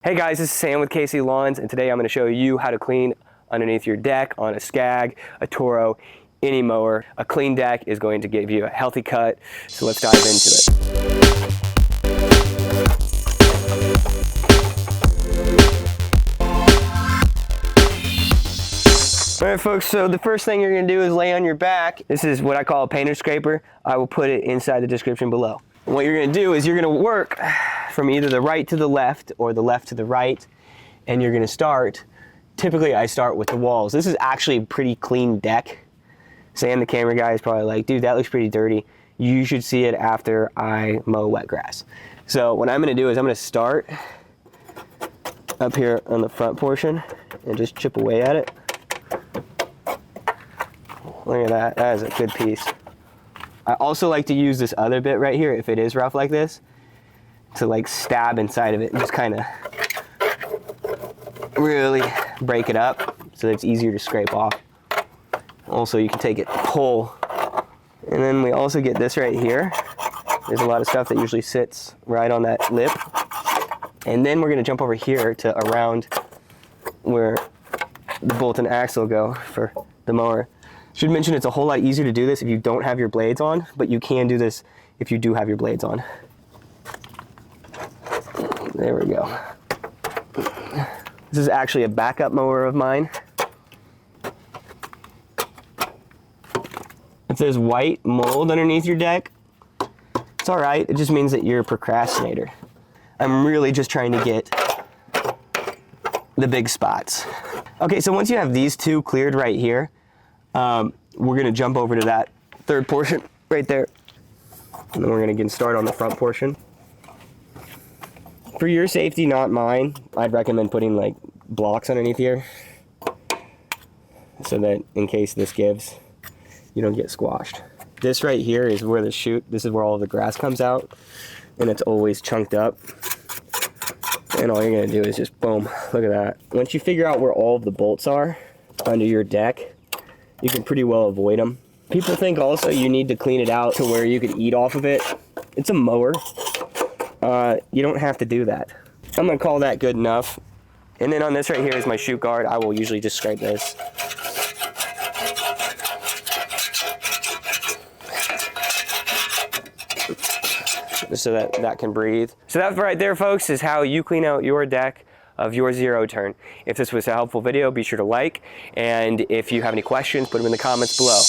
Hey guys, this is Sam with KC Lawns, and today I'm going to show you how to clean underneath your deck on a Skag, a Toro, any mower. A clean deck is going to give you a healthy cut, so let's dive into it. Alright folks, so the first thing you're going to do is lay on your back. This is what I call a painter scraper. I will put it inside the description below. And what you're going to do is you're going to work from either the right to the left or the left to the right, and you're going to start, typically I start with the walls. This is actually a pretty clean deck. Sam, the camera guy, is probably like, dude, that looks pretty dirty. You should see it after I mow wet grass. So what I'm going to do is I'm going to start up here on the front portion and just chip away at it. Look at that, that is a good piece. I also like to use this other bit right here, if it is rough like this, to like stab inside of it and just kind of really break it up so that it's easier to scrape off. Also, you can take it, pull, and then we also get this right here. There's a lot of stuff that usually sits right on that lip. And then we're going to jump over here to around where the bolt and axle go for the mower. Should mention it's a whole lot easier to do this if you don't have your blades on, but you can do this if you do have your blades on. There we go. This is actually a backup mower of mine. If there's white mold underneath your deck, it's all right. It just means that you're a procrastinator. I'm really just trying to get the big spots. Okay, so once you have these two cleared right here, we're gonna jump over to that third portion right there. And then we're gonna get started on the front portion. For your safety, not mine, I'd recommend putting like blocks underneath here so that in case this gives, you don't get squashed. This right here is where the chute, this is where all of the grass comes out, and it's always chunked up. And all you're gonna do is just boom, look at that. Once you figure out where all of the bolts are under your deck, you can pretty well avoid them. People think also you need to clean it out to where you could eat off of it. It's a mower. You don't have to do that. I'm gonna call that good enough. And then on this right here is my chute guard. I will usually just scrape this. Just so that that can breathe. So that right there, folks, is how you clean out your deck of your zero turn. If this was a helpful video, be sure to like, and if you have any questions, put them in the comments below.